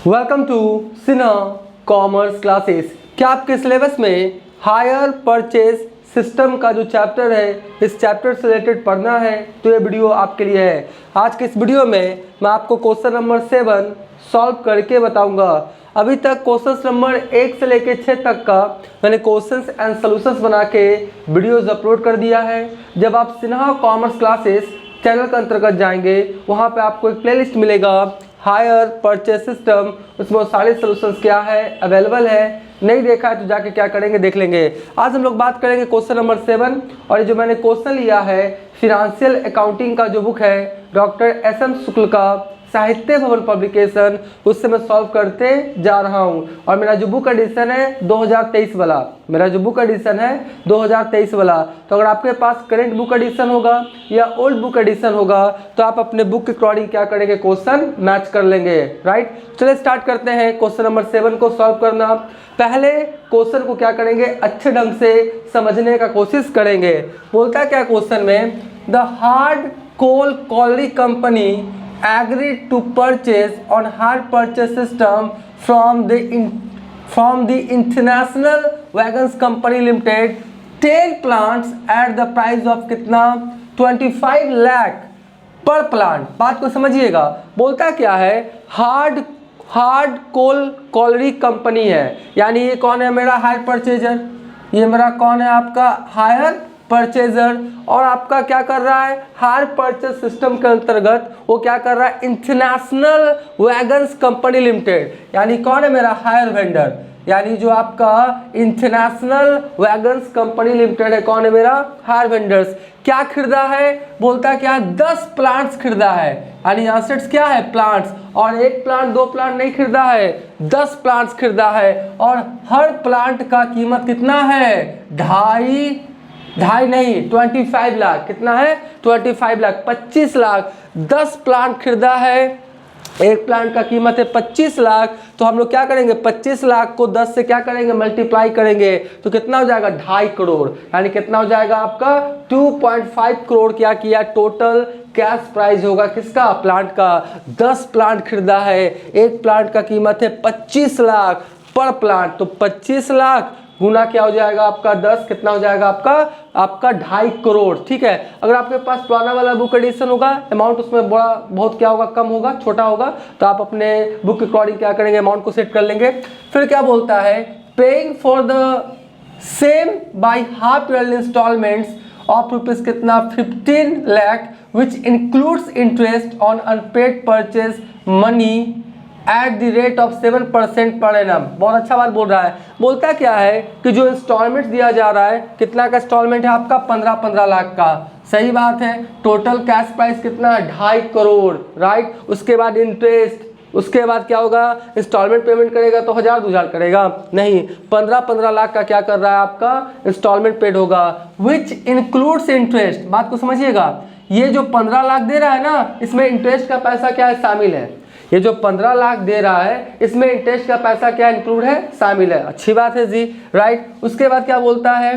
Welcome to Sinha commerce classes. क्या आपके syllabus में हायर परचेज सिस्टम का जो चैप्टर है, इस चैप्टर से रिलेटेड पढ़ना है तो ये वीडियो आपके लिए है। आज के इस वीडियो में मैं आपको क्वेश्चन नंबर 7 सॉल्व करके बताऊंगा। अभी तक क्वेश्चन नंबर 1 से लेकर 6 तक का मैंने क्वेश्चंस एंड सॉल्यूशंस बना के वीडियोस अपलोड कर दिया है। जब आप सिन्हा कॉमर्स क्लासेस चैनल के अंतर्गत जाएंगे, वहाँ पे आपको एक प्लेलिस्ट मिलेगा हायर परचेज सिस्टम, उसमें सारे सॉल्यूशंस क्या है अवेलेबल है। नहीं देखा है तो जाके क्या करेंगे देख लेंगे। आज हम लोग बात करेंगे क्वेश्चन नंबर 7 और ये जो मैंने क्वेश्चन लिया है फिनेंशियल अकाउंटिंग का जो बुक है डॉक्टर एस.एम. शुक्ल का साहित्य भवन पब्लिकेशन, उससे मैं सॉल्व करते जा रहा हूं। और मेरा जो बुक एडिशन है 2023 वाला, मेरा जो बुक एडिशन है 2023 वाला। तो अगर आपके पास करेंट बुक एडिशन होगा या ओल्ड बुक एडिशन होगा तो आप अपने बुक के अकॉर्डिंग क्या करेंगे, क्वेश्चन मैच कर लेंगे। राइट, चलिए स्टार्ट करते हैं क्वेश्चन नंबर 7 को सॉल्व करना। पहले क्वेश्चन को क्या करेंगे, अच्छे ढंग से समझने का कोशिश करेंगे। बोलता क्या क्वेश्चन में, the hard coal colliery company agreed to purchase on hire purchase system from the International Wagons Company Limited 10 plants at the price of कितना 25 लाख पर प्लांट। बात को समझिएगा, बोलता क्या है, हार्ड कोल कॉलरी कंपनी है, यानी ये कौन है, मेरा हायर परचेजर। ये मेरा कौन है, आपका हायर परचेजर। और आपका क्या कर रहा है, हायर परचेज सिस्टम के अंतर्गत वो क्या कर रहा है, इंटरनेशनल वैगन्स कंपनी लिमिटेड, यानी कौन है मेरा हायर वेंडर, यानी जो आपका इंटरनेशनल वैगन्स कंपनी लिमिटेड है, कौन है मेरा हायर वेंडर्स। क्या खरीदा है, बोलता है क्या 10 प्लांट्स खरीदा है, यानी एसेट्स क्या है, प्लांट्स। और एक प्लांट दो प्लांट नहीं खरीदा है, 10 प्लांट्स खरीदा है। और हर प्लांट का कीमत कितना है, ढाई नहीं 25 लाख। कितना है, 25 लाख, 25 लाख। 10 प्लांट खरीदा है, एक प्लांट का कीमत है 25 लाख। तो हम लोग क्या करेंगे, 25 लाख को 10 से क्या करेंगे, मल्टीप्लाई करेंगे तो कितना हो जाएगा, 2.5 करोड़। यानी कितना हो जाएगा आपका 2.5 करोड़। क्या किया, टोटल कैश प्राइस होगा किसका, प्लांट का। 10 प्लांट खरीदा है, एक प्लांट का कीमत है 25 लाख पर प्लांट। तो 25 लाख गुना क्या हो जाएगा आपका 10, कितना हो जाएगा आपका 2.5 करोड़। ठीक है, अगर आपके पास पुराना वाला बुक एडिशन होगा, अमाउंट उसमें बड़ा बहुत क्या होगा, कम होगा, छोटा होगा, तो आप अपने बुक के अकॉर्डिंग क्या करेंगे, अमाउंट को सेट कर लेंगे। फिर क्या बोलता है, paying for the same by half yearly instalments of rupees कितना 15 lakh which includes interest on unpaid purchase money at the rate of 7% per annum. बहुत अच्छा बात बोल रहा है। बोलता क्या है कि जो इंस्टॉलमेंट दिया जा रहा है, कितना का इंस्टॉलमेंट है आपका, 15 लाख का। सही बात है। टोटल कैश प्राइस कितना है, 2.5 करोड़। राइट, उसके बाद इंटरेस्ट, उसके बाद क्या होगा, इंस्टॉलमेंट पेमेंट करेगा तो 1000 करेगा नहीं, 15 लाख का क्या कर रहा है आपका इंस्टॉलमेंट पेड होगा, विच इंक्लूड्स इंटरेस्ट। बात को समझिएगा, ये जो 15 लाख दे रहा है ना, इसमें इंटरेस्ट का पैसा क्या है, शामिल है। ये जो 15 लाख दे रहा है, इसमें इंटरेस्ट का पैसा क्या इंक्लूड है, शामिल है। अच्छी बात है जी। राइट, उसके बाद क्या बोलता है,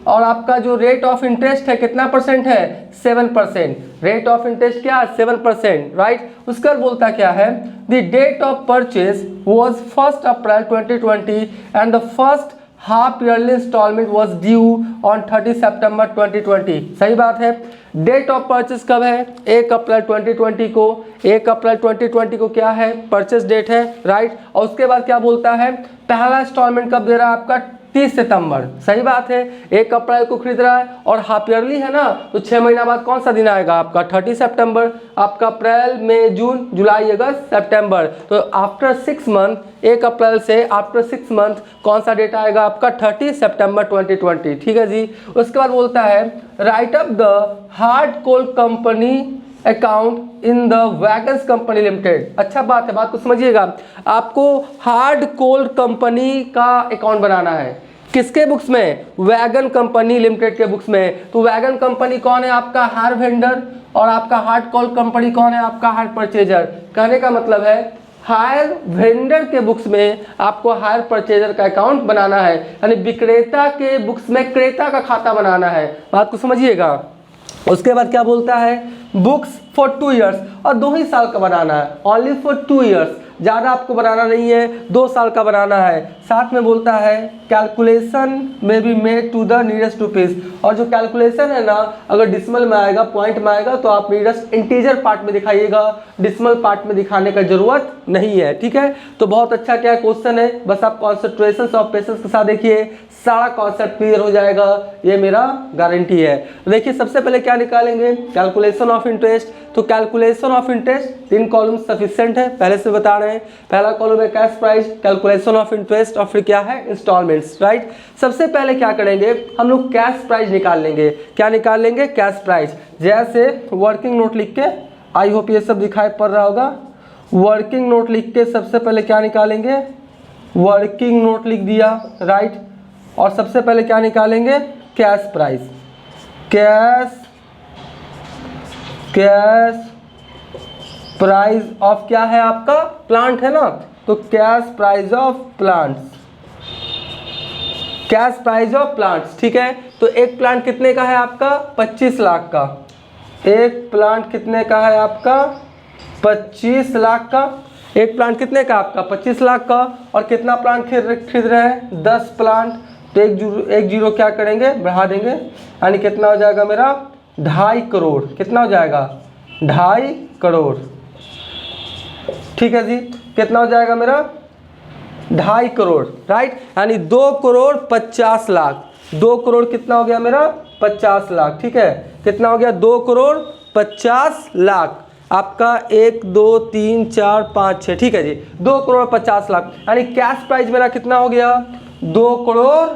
और आपका जो रेट ऑफ इंटरेस्ट है कितना परसेंट है, 7%। रेट ऑफ इंटरेस्ट क्या है, 7%। राइट, उसका बोलता क्या है, the date of purchase was 1 April 2020 and the first half yearly instalment was due on 30 September 2020। सही बात है। डेट ऑफ परचेज कब है, 1 अप्रैल 2020 को। 1 अप्रैल 2020 को क्या है, परचेज डेट है। राइट, और उसके बाद क्या बोलता है, पहला इंस्टॉलमेंट कब दे रहा है आपका, 30 सितंबर। सही बात है, 1 अप्रैल को खरीद रहा है और हाफ ईयरली है ना, तो 6 महीना बाद कौन सा दिन आएगा आपका, 30 सितंबर। आपका अप्रैल मई जून जुलाई अगस्त सितंबर, तो आफ्टर 6 मंथ, 1 अप्रैल से आफ्टर 6 मंथ कौन सा डेट आएगा आपका, 30 सितंबर 2020। ठीक है जी। उसके बाद बोलता है, write up the hard coal company account in the wagons company limited. अच्छा बात है, बात को समझिएगा, आपको हार्ड कोल कंपनी का अकाउंट बनाना है। किसके बुक्स में, वैगन कंपनी लिमिटेड के बुक्स में। तो वैगन कंपनी कौन है आपका, हायर वेंडर, और आपका हार्ड कोल कंपनी कौन है आपका, हायर परचेजर। कहने का मतलब है हायर वेंडर के बुक्स में आपको हायर परचेजर का अकाउंट बनाना है, यानी विक्रेता के बुक्स में क्रेता का खाता बनाना है। बात को समझिएगा। उसके बाद क्या बोलता है, बुक्स फॉर 2 ईयर्स, और 2 ही साल का बनाना है, ओनली फॉर 2 ईयर्स, ज़्यादा आपको बनाना नहीं है, 2 साल का बनाना है। साथ में बोलता है कैलकुलेशन में be made to the nearest rupees, और जो कैलकुलेशन है ना अगर डिसिमल में आएगा, पॉइंट में आएगा तो आप नियरेस्ट इंटीजर पार्ट में दिखाइएगा, डिसिमल पार्ट में दिखाने का जरूरत नहीं है, ठीक है। तो बहुत अच्छा क्या क्वेश्चन है, बस आप कॉन्सेंट्रेशन ऑफ पेशेंस के साथ देखिए, सारा कॉन्सेप्ट क्लियर हो जाएगा, ये मेरा गारंटी है। देखिए सबसे पहले क्या निकालेंगे, कैलकुलेशन ऑफ इंटरेस्ट। तो calculation of interest 3 column sufficient है, पहले से बता रहे हैं। पहला कॉलम है cash price, calculation of interest, और फिर क्या है इंस्टॉलमेंट्स, राइट। सबसे पहले क्या करेंगे हम लोग, कैश प्राइस निकाल लेंगे। क्या निकाल लेंगे, कैश प्राइस। जैसे वर्किंग नोट लिख के, आई होप ये सब दिखाई पड़ रहा होगा, वर्किंग नोट लिख के सबसे पहले क्या निकालेंगे, वर्किंग नोट लिख दिया, राइट। और सबसे पहले क्या निकालेंगे, cash price. Cash price of क्या है आपका, प्लांट है ना, तो cash price of plants, cash price of plants, ठीक है। तो एक प्लांट कितने का है आपका, 25 लाख का। एक प्लांट कितने का है आपका, 25 लाख का। एक प्लांट कितने का आपका, 25 लाख का। और कितना प्लांट खरीद रहे हैं, 10 प्लांट। तो एक जीरो क्या करेंगे, बढ़ा देंगे, यानी कितना हो जाएगा मेरा, 2.5 करोड़। कितना हो जाएगा, 2.5 करोड़, ठीक है जी। कितना हो जाएगा मेरा, 2.5 करोड़, राइट। यानी 2 करोड़ 50 लाख। 2 करोड़ कितना हो गया मेरा, 50 लाख, ठीक है। कितना हो गया, 2 करोड़ 50 लाख आपका, 1 2 3 4 5 6, ठीक है जी। 2 करोड़ 50 लाख, यानी कैश प्राइस मेरा कितना हो गया, 2 करोड़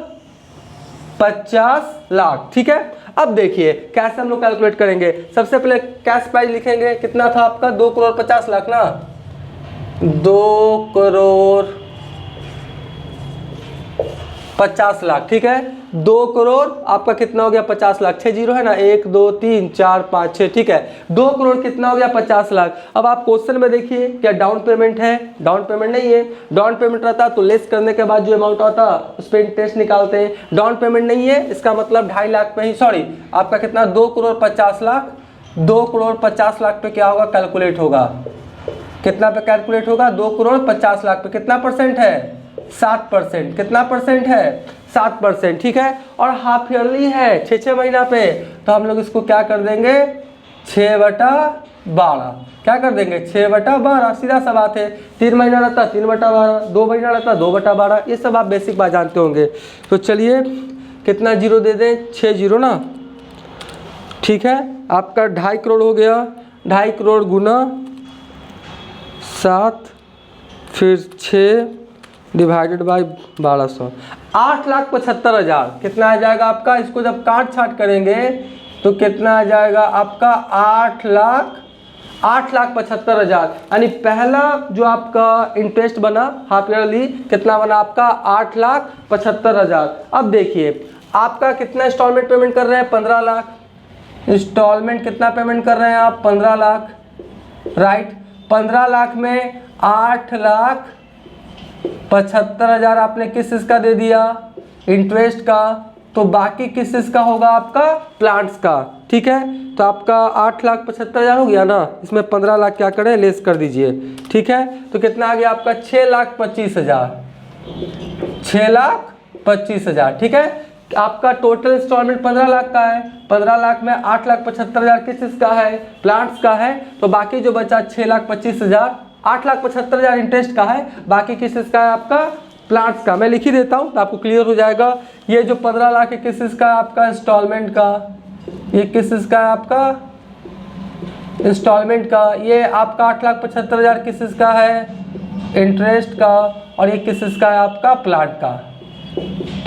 50 लाख, ठीक है। अब देखिए कैसे हम लोग कैलकुलेट करेंगे। सबसे पहले कैश प्राइस लिखेंगे, कितना था आपका, 2 करोड़ 50 लाख ना, 2 करोड़ 50 लाख, ठीक है। 2 करोड़ आपका कितना हो गया, 50 लाख, 6 जीरो है ना, 1 2 3 4 5 6, ठीक है। 2 करोड़ कितना हो गया, 50 लाख। अब आप क्वेश्चन में देखिए क्या डाउन पेमेंट है, डाउन पेमेंट नहीं है। डाउन पेमेंट रहता तो लेस करने के बाद जो अमाउंट आता उस पर इंटरेस्ट निकालते हैं। डाउन पेमेंट नहीं है, इसका मतलब 2.5 लाख पे ही, सॉरी आपका कितना, 2 करोड़ 50 लाख, 2 करोड़ 50 लाख पे क्या होगा, कैलकुलेट होगा। कितना पे कैलकुलेट होगा, 2 करोड़ 50 लाख पे कितना परसेंट है, 7%। कितना परसेंट है, 7%, ठीक है। और हाफ ईयरली है, 6 महीना पे, तो हम लोग इसको क्या कर देंगे, 6/12। क्या कर देंगे, 6/12, सीधा सा बात है। 3 महीना रहता 3/12, 2 महीना रहता 2/12, ये सब आप बेसिक बात जानते होंगे। तो चलिए कितना जीरो दे दें, 6 जीरो ना, ठीक है। आपका 2.5 करोड़ हो गया, 2.5 करोड़ गुना 7 फिर 6 डिवाइडेड बाई 1200, 8,75,000 कितना आ जाएगा आपका। इसको जब काट छाट करेंगे तो कितना आ जाएगा आपका, 8,75,000। यानी पहला जो आपका इंटरेस्ट बना हाफ ईयरली कितना बना आपका, 8,75,000। अब देखिए आपका कितना इंस्टॉलमेंट पेमेंट कर रहे हैं, 15 लाख। इंस्टॉलमेंट कितना पेमेंट कर रहे हैं आप, 15 लाख, राइट। 15 लाख में 8,75,000 आपने किस चीज़ का दे दिया, इंटरेस्ट का। तो बाकी किस चीज़ का होगा आपका, प्लांट्स का, ठीक है। तो आपका 8,75,000 हो गया ना, इसमें 15 लाख क्या करें, लेस कर दीजिए, ठीक है। तो कितना आ गया आपका, 6,25,000, 6,25,000, ठीक है। आपका टोटल इंस्टॉलमेंट 15 लाख का है, 15 लाख में 8,75,000 किस चीज़ का है, प्लांट्स का है। तो बाकी जो बचा 6,25,000, 8,75,000 इंटरेस्ट का है, बाकी किस चीज़ का है आपका, प्लांट्स का। मैं लिख ही देता हूँ तो आपको क्लियर हो जाएगा। ये जो 15 लाख है किस चीज़ का है आपका, इंस्टॉलमेंट का। ये किस चीज़ का है आपका, इंस्टॉलमेंट का। ये आपका 8,75,000 किस चीज़ का है, इंटरेस्ट का। और ये किस चीज़ का है आपका, प्लांट का,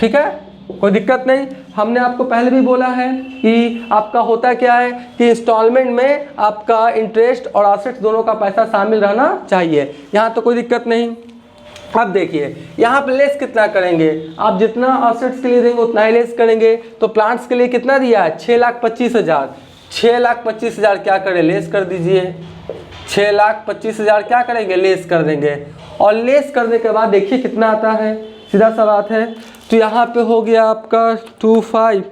ठीक है। कोई दिक्कत नहीं। हमने आपको पहले भी बोला है कि आपका होता क्या है कि इंस्टॉलमेंट में आपका इंटरेस्ट और असेट्स दोनों का पैसा शामिल रहना चाहिए, यहाँ तो कोई दिक्कत नहीं। अब देखिए यहाँ पे लेस कितना करेंगे, आप जितना असेट्स के लिए देंगे उतना ही लेस करेंगे। तो प्लांट्स के लिए कितना दिया है, 6,25,000, 6,25,000 क्या करें, लेस कर दीजिए। 6,25,000 क्या करेंगे, लेस कर देंगे। और लेस करने के बाद देखिए कितना आता है, सीधा सा बात है। तो यहाँ पे हो गया आपका 25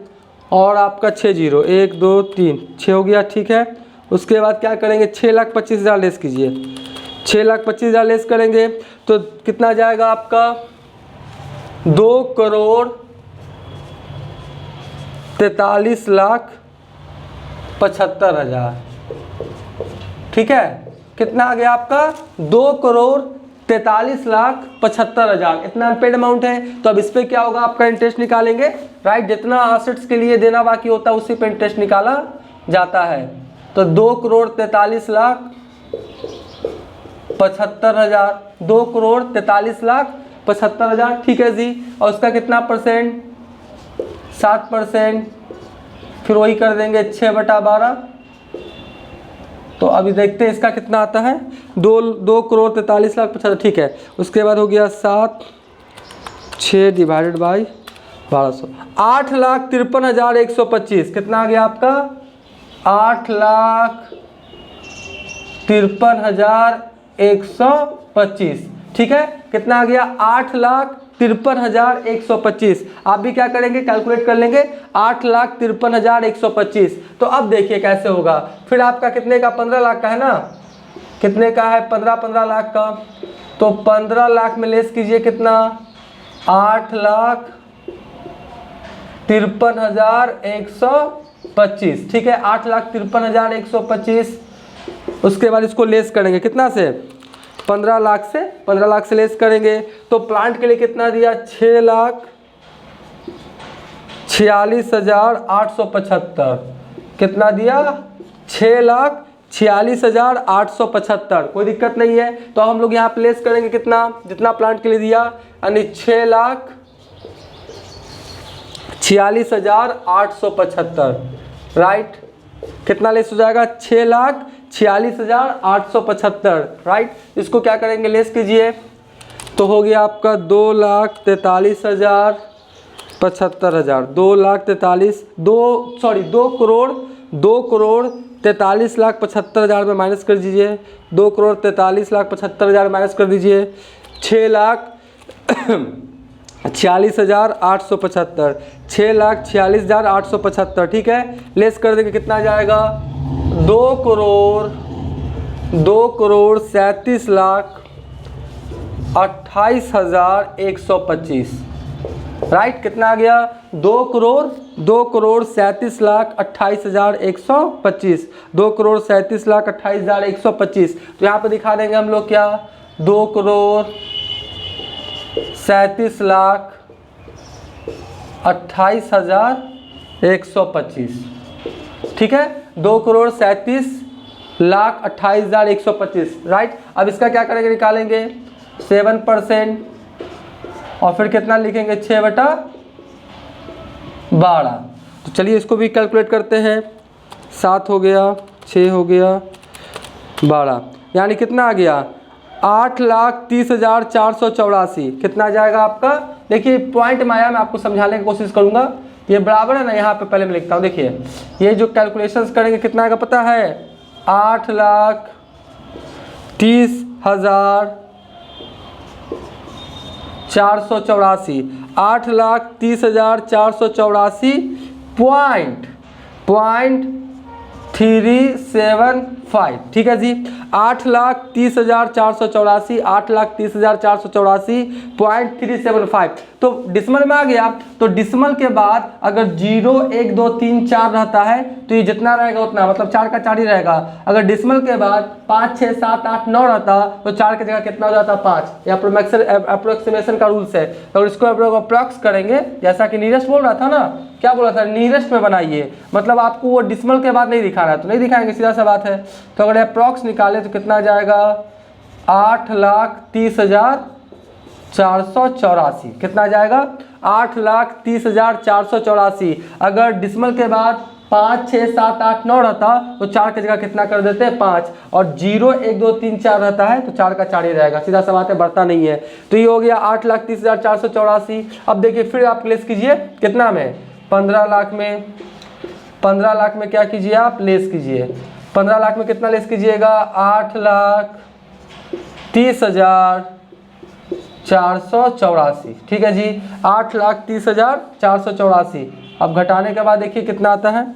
और आपका 6 जीरो, 1 2 3 6 हो गया, ठीक है। उसके बाद क्या करेंगे 6,25,000 लेस कीजिए, 6,25,000 लेस करेंगे तो कितना जाएगा आपका 2,43,75,000। ठीक है, कितना आ गया आपका 2,43,75,000। इतना अनपेड अमाउंट है। तो अब इस पे क्या होगा, आपका इंटरेस्ट निकालेंगे, राइट। जितना असेट्स के लिए देना बाकी होता है उसी पे इंटरेस्ट निकाला जाता है। तो 2,43,75,000, 2,43,75,000, ठीक है जी। और उसका कितना परसेंट, 7%। फिर वही कर देंगे 6/12। तो अभी देखते हैं इसका कितना आता है, 2,43,75,000, ठीक है। उसके बाद हो गया 7, 6 डिवाइडेड बाई 1200, 8,53,125। कितना आ गया आपका 8,53,125, ठीक है। कितना आ गया 8,53,125। आप भी क्या करेंगे, कैलकुलेट कर लेंगे 8,53,125। तो अब देखिए कैसे होगा। फिर आपका कितने का 15 लाख का है ना, कितने का है 15 लाख का। तो 15 लाख में लेस कीजिए कितना 8,53,125, ठीक है। 8,53,125। उसके बाद इसको लेस करेंगे कितना से 15 लाख से, 15 लाख से लेस करेंगे तो प्लांट के लिए कितना दिया 6,46,875। कितना दिया 6,46,875। कोई दिक्कत नहीं है। तो हम लोग यहाँ प्लेस करेंगे कितना, जितना प्लांट के लिए दिया, यानी 6,46,875, राइट। कितना लेस हो जाएगा 6,46,875, राइट। इसको क्या करेंगे लेस कीजिए तो हो गया आपका 2,43,75,000, 2,43,75,000 में माइनस कर दीजिए, 2,43,75,000 माइनस कर दीजिए 6,46,875, 6,46,875, ठीक है। लेस कर देंगे कितना जाएगा 2,37,28,125, राइट। कितना आ गया 2,37,28,125, 2,37,28,125। तो यहाँ पे दिखा देंगे हम लोग क्या 2,37,28,125, ठीक है। 2,37,28,125, राइट। अब इसका क्या करेंगे, निकालेंगे 7% और फिर कितना लिखेंगे 6/12। तो चलिए इसको भी कैलकुलेट करते हैं। 7 हो गया, 6 हो गया, 12, यानी कितना आ गया 8,30,484। कितना जाएगा आपका, देखिए पॉइंट में आया, मैं आपको समझाने की कोशिश करूंगा। ये बराबर है ना, यहाँ पे पहले मैं लिखता हूँ। देखिए ये जो कैलकुलेशंस करेंगे कितना का पता है 8,30,484, 8,30,484 पॉइंट 375, ठीक है जी। 8,30,484, 8,30,484.375। तो डिसमल में आ गया। तो डिसमल के बाद अगर 0, 1, 2, 3, 4 रहता है तो ये जितना रहेगा उतना, मतलब 4 का 4 ही रहेगा। अगर डिसमल के बाद 5, 6, 7, 8, 9 रहता तो 4 की जगह कितना हो जाता 5। ये अप्रोक्सीमेशन का रूल्स है। तो इसको आप लोग अप्रॉक्स करेंगे, जैसा कि नीरज बोल रहा था ना, क्या बोला था नियरेस्ट में बनाइए, मतलब आपको वो डिसमल के बाद नहीं दिखाना है तो नहीं दिखाएंगे, सीधा सा बात है। तो अगर अप्रॉक्स निकाले तो कितना जाएगा 8,30,484। कितना जाएगा 8,30,484। अगर डिसमल के बाद 5, 6, 7, 8, 9 रहता तो 4 की जगह कितना कर देते हैं 5, और 0, 1, 2, 3, 4 रहता है तो 4 का 4 ही रहेगा, सीधा सा बात है, बढ़ता नहीं है। तो ये हो गया 8,30,484। अब देखिए फिर आप लेस कीजिए कितना में 15 लाख में, 15 लाख में क्या कीजिए आप लेस कीजिए, 15 लाख में कितना लेस कीजिएगा 8,30,484, ठीक है जी, 8,30,484। अब घटाने के बाद देखिए कितना आता है।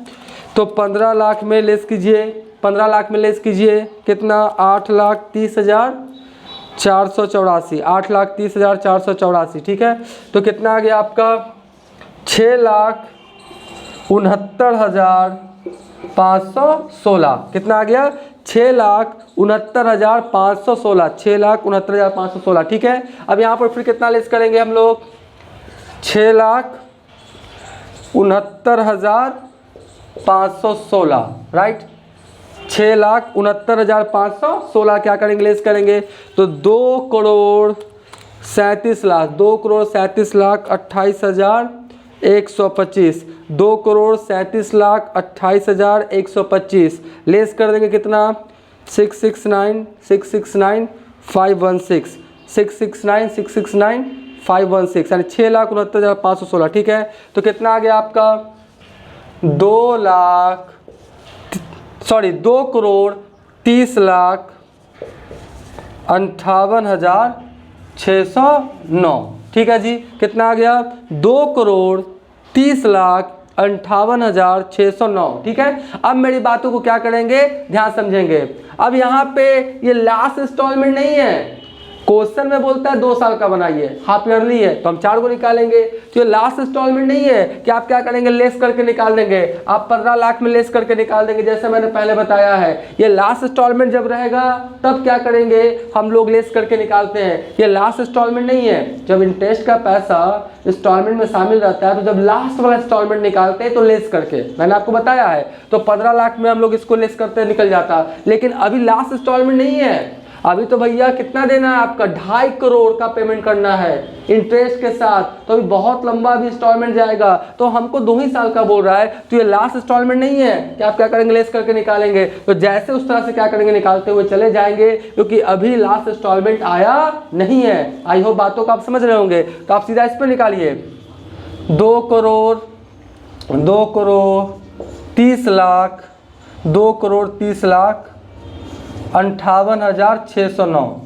तो 15 लाख में लेस कीजिए 15 लाख में लेस कीजिए, कितना 8,30,484, 8,30,484, ठीक है। तो कितना आ गया आपका 6,69,516, कितना आ गया 6,69,516, 6,69,516, ठीक है। अब यहाँ पर फिर कितना लेस करेंगे हम लोग 6,69,516, राइट। 6,69,516 क्या करेंगे लेस करेंगे, तो 2,37,00,000, 2,37,28,125, 2,37,28,125 लेस कर देंगे कितना 669,516, 669,516 यानी 6,69,516, ठीक है। तो कितना आ गया आपका 2,30,58,609, ठीक है जी। कितना आ गया 2,30,58,609, ठीक है। अब मेरी बातों को क्या करेंगे, ध्यान समझेंगे। अब यहाँ पे ये लास्ट इंस्टॉलमेंट नहीं है, क्वेश्चन में बोलता है 2 साल का बनाइए, हाफ ईयरली है तो हम 4 को निकालेंगे। तो ये लास्ट इंस्टॉलमेंट नहीं है कि आप क्या करेंगे लेस करके निकाल देंगे, आप 15 लाख में लेस करके निकाल देंगे, जैसे मैंने पहले बताया है। ये लास्ट इंस्टॉलमेंट जब रहेगा तब क्या करेंगे हम लोग लेस करके निकालते हैं, ये लास्ट इंस्टॉलमेंट नहीं है। जब इंटरेस्ट का पैसा इंस्टॉलमेंट में शामिल रहता है तो जब लास्ट वाला इंस्टॉलमेंट निकालते हैं तो लेस करके, मैंने आपको बताया है। तो 15 लाख में हम लोग इसको लेस करते निकल जाता, लेकिन अभी लास्ट इंस्टॉलमेंट नहीं है। अभी तो भैया कितना देना है आपका 2.5 करोड़ का पेमेंट करना है इंटरेस्ट के साथ, तो अभी बहुत लंबा भी इंस्टॉलमेंट जाएगा। तो हमको 2 ही साल का बोल रहा है, तो ये लास्ट इंस्टॉलमेंट नहीं है कि आप क्या करेंगे लेस करके निकालेंगे। तो जैसे उस तरह से क्या करेंगे निकालते हुए चले जाएंगे, क्योंकि अभी लास्ट इंस्टॉलमेंट आया नहीं है। आई होप बातों को आप समझ रहे होंगे। तो आप सीधा इस पर निकालिए 2,30,00,000, 2,30,58,609,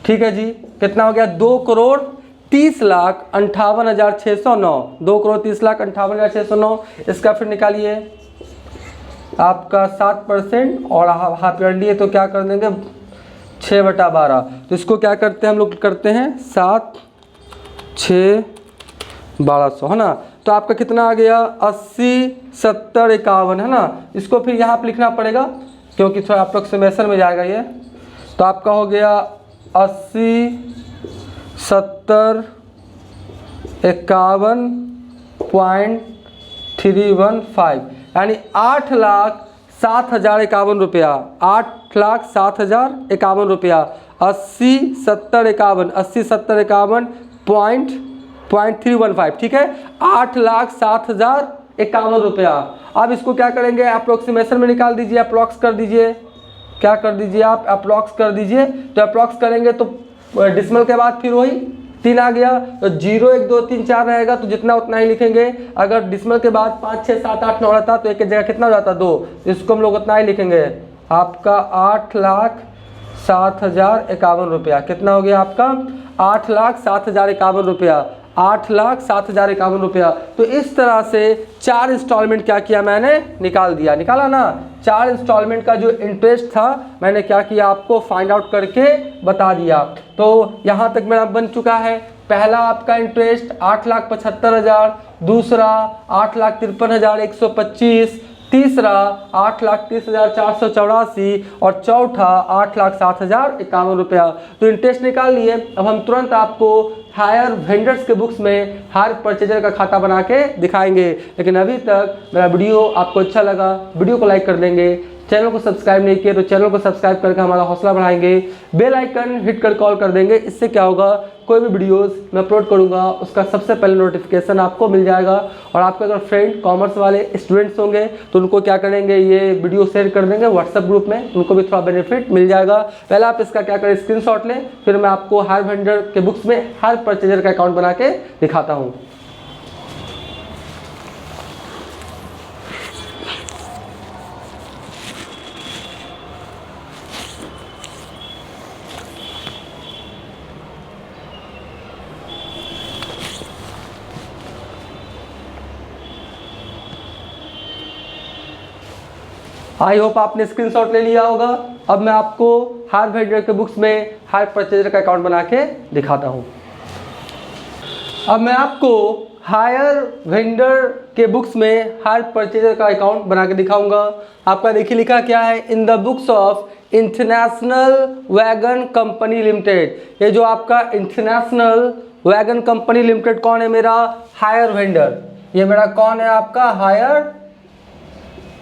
ठीक है जी। कितना हो गया 2,30,58,609, 2,30,58,609। इसका फिर निकालिए आपका 7% और हाफ ईयरली है तो क्या कर देंगे 6/12। तो इसको क्या करते हैं हम लोग करते हैं 7, 6, 1200, है ना। तो आपका कितना आ गया 80, 70, 51, है ना। इसको फिर यहाँ पर लिखना पड़ेगा क्योंकि थोड़ा अप्रोक्सीमेशन में जाएगा ये। तो आपका हो गया 80, 70, 51.315 यानी 8,07,051 रुपया, 8,07,051 रुपया। 80, 70, 51, 80, 70, 51.315, ठीक है। 8,07,051 रुपया। अब इसको क्या करेंगे अप्रोक्सीमेशन में निकाल दीजिए, अप्रोक्स कर दीजिए। क्या कर दीजिए आप अप्रोक्स कर दीजिए। तो अप्रोक्स करेंगे तो डिसिमल के बाद फिर वही 3 आ गया, तो 0, 1, 2, 3, 4 रहेगा तो जितना उतना ही लिखेंगे। अगर डिसिमल के बाद 5, 6, 7, 8, 9 रहता तो एक जगह कितना हो जाता 2, इसको हम लोग उतना ही लिखेंगे। आपका 8,07,051 रुपया। कितना हो गया आपका 8,07,051 रुपया, 8,07,051 रुपया। तो इस तरह से 4 इंस्टॉलमेंट क्या किया मैंने निकाल दिया, निकाला ना। 4 इंस्टॉलमेंट का जो इंटरेस्ट था मैंने क्या किया आपको फाइंड आउट करके बता दिया। तो यहाँ तक मेरा बन चुका है। पहला आपका इंटरेस्ट 8,75,000, दूसरा 8,53,125, तीसरा 8,30,484 और चौथा 8,07,051 रुपया। तो इंटरेस्ट निकाल लिए। अब हम तुरंत आपको हायर वेंडर्स के बुक्स में हायर परचेजर का खाता बना के दिखाएंगे। लेकिन अभी तक मेरा वीडियो आपको अच्छा लगा, वीडियो को लाइक कर देंगे। चैनल को सब्सक्राइब नहीं किया तो चैनल को सब्सक्राइब करके हमारा हौसला बढ़ाएंगे। बेल आइकन हिट कर कॉल कर देंगे। इससे क्या होगा, कोई भी वीडियोस मैं अपलोड करूंगा उसका सबसे पहले नोटिफिकेशन आपको मिल जाएगा। और आपके अगर फ्रेंड कॉमर्स वाले स्टूडेंट्स होंगे तो उनको क्या करेंगे ये वीडियो शेयर कर देंगे व्हाट्सएप ग्रुप में, उनको भी थोड़ा बेनिफिट मिल जाएगा। पहले आप इसका क्या करें स्क्रीनशॉट लें, फिर मैं आपको हायर वेंडर के बुक्स में हर परचेजर का अकाउंट बना के दिखाता हूँ। आई होप आपने स्क्रीनशॉट ले लिया होगा। अब मैं आपको हायर वेंडर के बुक्स में हायर परचेजर का अकाउंट बना के दिखाता हूँ। अब मैं आपको हायर वेंडर के बुक्स में हायर परचेजर का अकाउंट बना के दिखाऊंगा। आपका देखिए लिखा क्या है, in the books of international wagon company limited. ये जो आपका इंटरनेशनल वैगन कंपनी लिमिटेड कौन है? मेरा हायर वेंडर। ये मेरा कौन है? आपका हायर,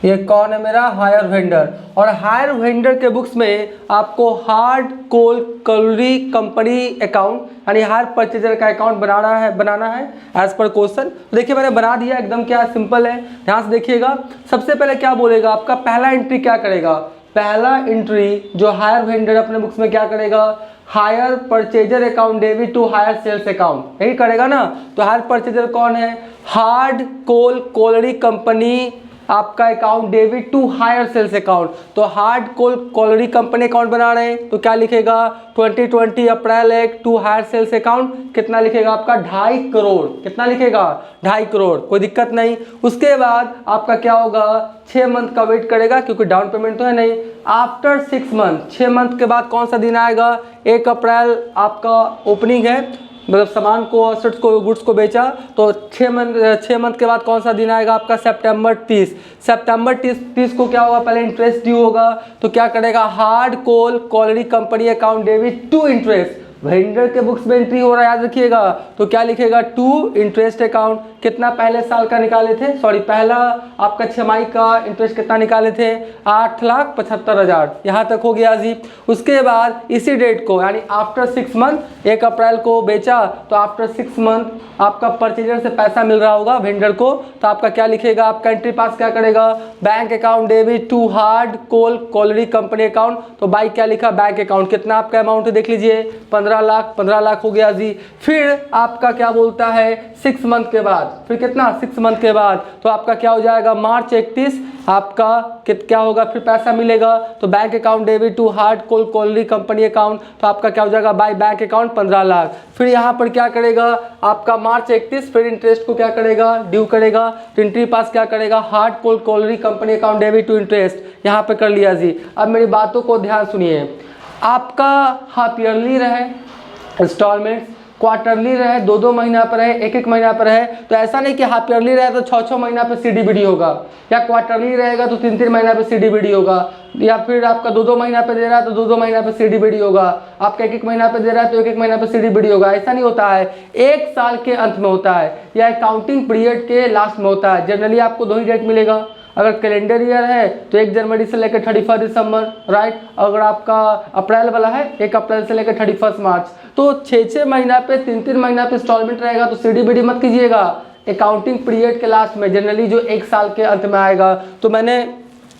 ये कौन है? मेरा हायर वेंडर। और हायर वेंडर के बुक्स में आपको hard coal colliery company account यानी हायर परचेजर का अकाउंट बनाना है एज पर क्वेश्चन। देखिए मैंने बना दिया, एकदम क्या सिंपल है। ध्यान से देखिएगा, सबसे पहले क्या बोलेगा आपका, पहला एंट्री क्या करेगा? पहला एंट्री जो हायर वेंडर अपने बुक्स में क्या करेगा? Hire purchaser account debit to hire sales account, यही करेगा ना। तो हायर परचेजर कौन है? हार्ड कोल कैलोरी कंपनी आपका account debit to hire sales account. तो hard coal colliery company account बना रहे हैं तो क्या लिखेगा? 2020 April 1 to hire sales account. कितना लिखेगा आपका? 2.5 करोड़। कितना लिखेगा? 2.5 करोड़, कोई दिक्कत नहीं। उसके बाद आपका क्या होगा? 6 मंथ का वेट करेगा क्योंकि डाउन पेमेंट तो है नहीं। आफ्टर 6 मंथ, 6 मंथ के बाद कौन सा दिन आएगा? 1 अप्रैल आपका ओपनिंग है, मतलब सामान को, असेट्स को, गुड्स को बेचा। तो 6 मंथ के बाद कौन सा दिन आएगा आपका? सितंबर 30। सितंबर 30 को क्या होगा? पहले इंटरेस्ट ड्यू होगा तो क्या करेगा? Hard coal colliery company account debit to interest. Vendor के बुक्स में एंट्री हो रहा है, याद रखिएगा। तो क्या लिखेगा? To interest account. कितना पहले साल का निकाले थे, सॉरी पहला आपका छमाही का इंटरेस्ट कितना निकाले थे? 8,75,000। यहाँ तक हो गया जी। उसके बाद इसी डेट को यानी आफ्टर 6 मंथ, 1 अप्रैल को बेचा तो आफ्टर 6 मंथ आपका परचेजर से पैसा मिल रहा होगा वेंडर को। तो आपका क्या लिखेगा? आपका एंट्री पास क्या करेगा? Bank account debit to hard coal colliery company account. तो बाई क्या लिखा? Bank account. कितना आपका अमाउंट है देख लीजिए, 15 लाख। 15 लाख हो गया जी। फिर आपका क्या बोलता है? 6 मंथ के बाद, फिर कितना? 6 मंथ के बाद तो आपका क्या हो जाएगा? मार्च 31 आपका क्या होगा? फिर पैसा मिलेगा। तो bank account debit to hard coal colliery company account. तो आपका क्या हो जाएगा? By bank account 15 lakh. फिर यहाँ पर क्या करेगा आपका? मार्च 31 फिर इंटरेस्ट को क्या करेगा? ड्यू करेगा। तो एंट्री पास क्या करेगा? Hard coal colliery company account debit to interest. यहाँ पे कर लिया जी। अब मेरी बातों को ध्यान सुनिए। आपका हाफ ईयरली रहे इंस्टॉलमेंट्स, क्वार्टरली रहे, 2-2 महीना पर है, 1-1 महीना पर है। तो ऐसा नहीं कि हाफ ईयरली रहे तो 6-6 महीना पे सीडीबीडी होगा, या क्वार्टरली रहेगा तो 3-3 महीना पे सीडीबीडी होगा, या फिर आपका 2-2 महीना पे दे रहा है तो 2-2 महीना पे सीडीबीडी होगा, आपका 1-1 महीना पे दे रहा है तो 1-1 महीना पे सीडीबीडी होगा। ऐसा नहीं होता है, 1 साल के अंत में होता है या अकाउंटिंग पीरियड के लास्ट में होता है। जनरली आपको 2 ही डेट मिलेगा। अगर कैलेंडर ईयर है तो 1 जनवरी से लेकर 31 दिसंबर, राइट। अगर आपका अप्रैल वाला है 1 अप्रैल से लेकर 31 मार्च। तो 6-6 महीना पे, 3-3 महीना पे इंस्टॉलमेंट रहेगा तो सीडीबीडी मत कीजिएगा। अकाउंटिंग पीरियड के लास्ट में जनरली जो 1 साल के अंत में आएगा। तो मैंने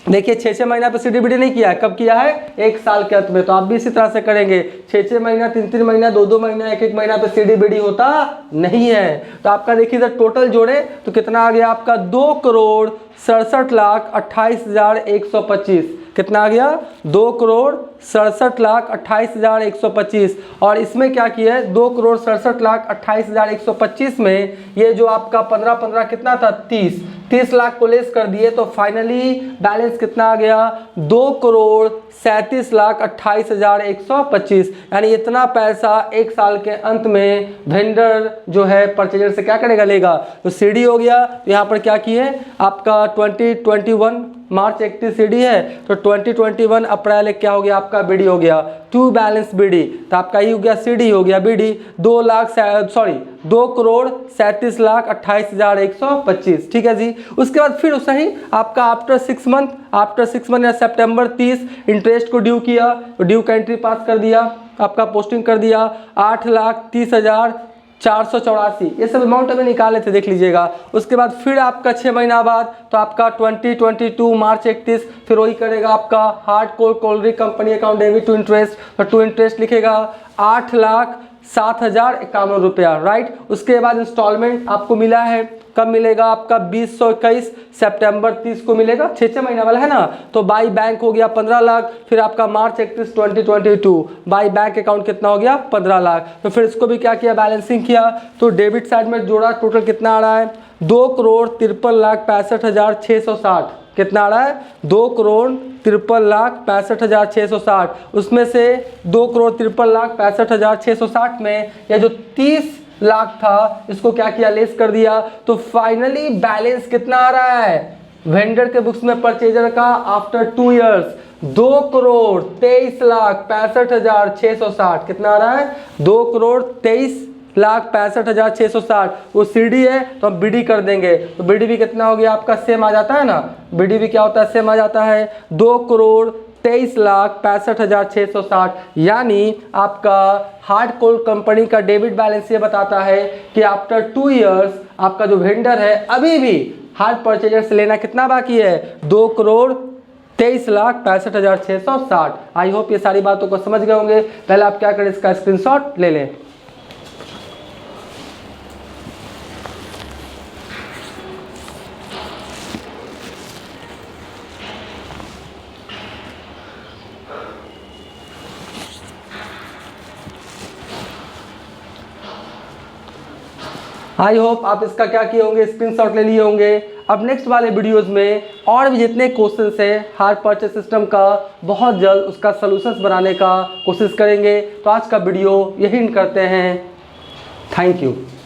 देखिए 6-6 महीना पे सीडीबीडी नहीं किया है, कब किया है? 1 साल के अंत में। तो आप भी इसी तरह से करेंगे, 6-6 महीना, 3-3 महीना, 2-2 महीना, 1-1 महीना पे सीडीबीडी होता नहीं है। तो आपका देखिए इधर टोटल जोड़े तो कितना आ गया आपका? 2,67,28,125। कितना आ गया? 2,67,28,125। और इसमें क्या किया है? 2,67,28,125 में ये जो आपका 15-15 कितना था? 30 लाख को लेस कर दिए तो फाइनली बैलेंस कितना आ गया? 2,37,28,125। यानी इतना पैसा 1 साल के अंत में वेंडर जो है परचेजर से क्या करेगा? लेगा। तो सीडी हो गया। तो यहाँ पर क्या किए आपका? 2021 मार्च 31 सीडी है तो 2021 अप्रैल 1 क्या हो गया आपका? बीडी हो गया। To balance BD. तो आपका ये हो गया सीडी, हो गया बीडी। 2,37,28,125। ठीक है जी। उसके बाद फिर सही आपका आफ्टर 6 मंथ या सितंबर 30 इंटरेस्ट को ड्यू किया तो ड्यू का एंट्री पास कर दिया, आपका पोस्टिंग कर दिया 8,30,484। ये सब अमाउंट हमें निकाले थे, देख लीजिएगा। उसके बाद फिर आपका 6 महीना बाद तो आपका 2022 मार्च 31 फिर वही करेगा आपका hard coal colliery company account debit to interest. तो टू इंटरेस्ट लिखेगा 8,07,051 रुपया, राइट। उसके बाद इंस्टॉलमेंट आपको मिला है, कब मिलेगा आपका? 2021 सितंबर 30 को मिलेगा, 6-6 महीना वाला है ना। तो बाई बैंक हो गया 15 लाख। फिर आपका मार्च 31 2022 बाई बैंक अकाउंट कितना हो गया? 15 लाख। तो फिर इसको भी क्या किया? बैलेंसिंग किया। तो डेबिट साइड में जोड़ा, टोटल कितना आ रहा है? 2,53,65,660। कितना आ रहा है 2,53,65,660। उसमें से 2,53,65,660 में ये जो 30 लाख था इसको क्या किया, लेस कर दिया। तो फाइनली बैलेंस कितना आ रहा है वेंडर के बुक्स में परचेजर का आफ्टर 2 इयर्स 2,23,65,660। कितना आ रहा है 2,23,65,660। वो सीडी है तो हम बीडी कर देंगे, तो बीडी भी कितना हो गया आपका, सेम आ जाता है ना, बीडी भी क्या होता है, सेम आ जाता है 2,23,65,660। यानी आपका हार्डकोर कंपनी का डेबिट बैलेंस ये बताता है कि आफ्टर 2 इयर्स आपका जो वेंडर है अभी भी हार्ड परचेजर से लेना कितना बाकी है, 2,23,65,660। आई होप ये सारी बातों को समझ गए होंगे। पहले आप क्या करें, इसका स्क्रीनशॉट ले लें। आई होप आप इसका क्या किए होंगे, स्क्रीनशॉट ले लिए होंगे। अब नेक्स्ट वाले वीडियोस में और भी जितने क्वेश्चंस है हायर परचेस सिस्टम का, बहुत जल्द उसका सॉल्यूशंस बनाने का कोशिश करेंगे। तो आज का वीडियो यही करते हैं। Thank you.